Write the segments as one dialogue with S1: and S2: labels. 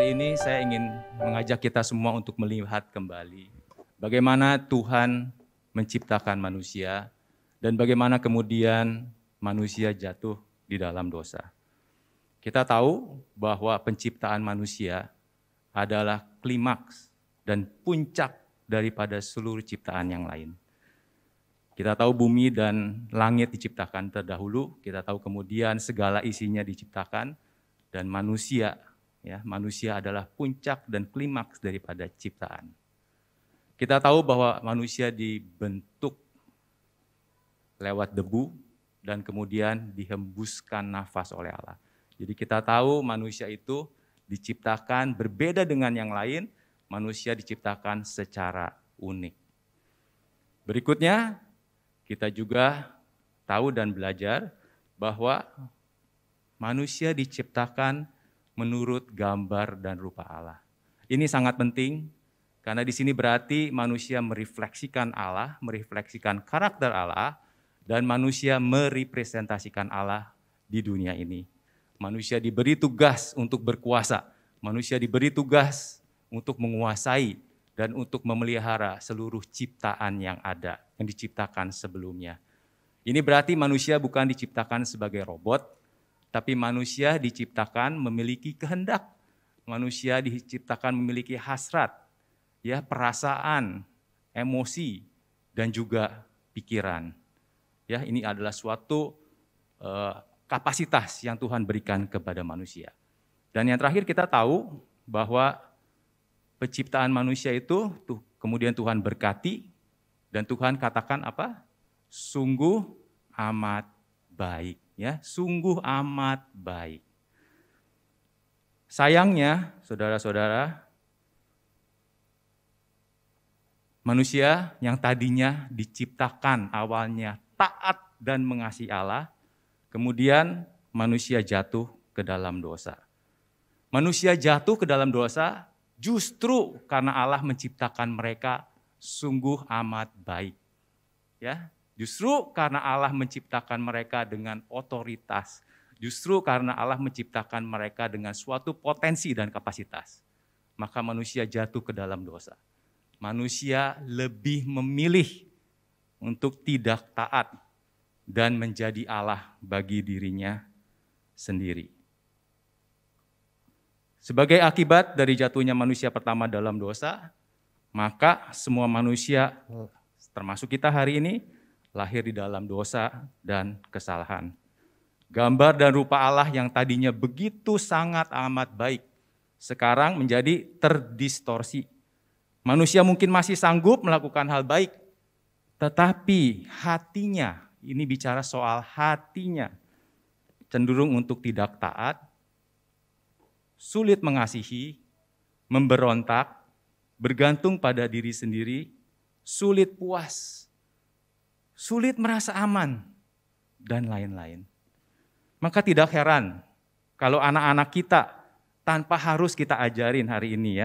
S1: Hari ini saya ingin mengajak kita semua untuk melihat kembali bagaimana Tuhan menciptakan manusia dan bagaimana kemudian manusia jatuh di dalam dosa. Kita tahu bahwa penciptaan manusia adalah klimaks dan puncak daripada seluruh ciptaan yang lain. Kita tahu bumi dan langit diciptakan terdahulu, kita tahu kemudian segala isinya diciptakan, dan manusia adalah puncak dan klimaks daripada ciptaan. Kita tahu bahwa manusia dibentuk lewat debu dan kemudian dihembuskan nafas oleh Allah. Jadi kita tahu manusia itu diciptakan berbeda dengan yang lain, manusia diciptakan secara unik. Berikutnya, kita juga tahu dan belajar bahwa manusia diciptakan menurut gambar dan rupa Allah. Ini sangat penting karena di sini berarti manusia merefleksikan Allah, merefleksikan karakter Allah, dan manusia merepresentasikan Allah di dunia ini. Manusia diberi tugas untuk berkuasa, manusia diberi tugas untuk menguasai dan untuk memelihara seluruh ciptaan yang ada, yang diciptakan sebelumnya. Ini berarti manusia bukan diciptakan sebagai robot, tapi manusia diciptakan memiliki kehendak. Manusia diciptakan memiliki hasrat, perasaan, emosi, dan juga pikiran. Ini adalah suatu kapasitas yang Tuhan berikan kepada manusia. Dan yang terakhir kita tahu bahwa penciptaan manusia itu kemudian Tuhan berkati dan Tuhan katakan apa? Sungguh amat baik, sungguh amat baik. Sayangnya, saudara-saudara, manusia yang tadinya diciptakan awalnya taat dan mengasihi Allah, kemudian manusia jatuh ke dalam dosa. Manusia jatuh ke dalam dosa justru karena Allah menciptakan mereka sungguh amat baik. Justru karena Allah menciptakan mereka dengan otoritas. Justru karena Allah menciptakan mereka dengan suatu potensi dan kapasitas. Maka manusia jatuh ke dalam dosa. Manusia lebih memilih untuk tidak taat dan menjadi Allah bagi dirinya sendiri. Sebagai akibat dari jatuhnya manusia pertama dalam dosa, maka semua manusia, termasuk kita hari ini, lahir di dalam dosa dan kesalahan. Gambar dan rupa Allah yang tadinya begitu sangat amat baik, sekarang menjadi terdistorsi. Manusia mungkin masih sanggup melakukan hal baik, tetapi hatinya, ini bicara soal hatinya, cenderung untuk tidak taat, sulit mengasihi, memberontak, bergantung pada diri sendiri, sulit puas, sulit merasa aman, dan lain-lain. Maka tidak heran kalau anak-anak kita tanpa harus kita ajarin hari ini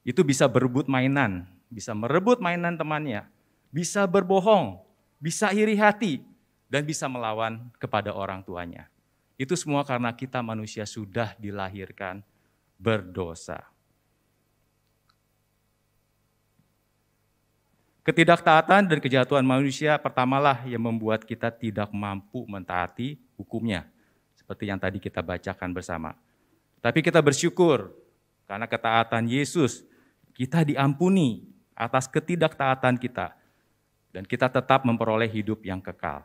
S1: itu bisa berebut mainan, bisa merebut mainan temannya, bisa berbohong, bisa iri hati, dan bisa melawan kepada orang tuanya. Itu semua karena kita manusia sudah dilahirkan berdosa. Ketidaktaatan dan kejatuhan manusia pertamalah yang membuat kita tidak mampu mentaati hukumnya. Seperti yang tadi kita bacakan bersama. Tapi kita bersyukur karena ketaatan Yesus, kita diampuni atas ketidaktaatan kita. Dan kita tetap memperoleh hidup yang kekal.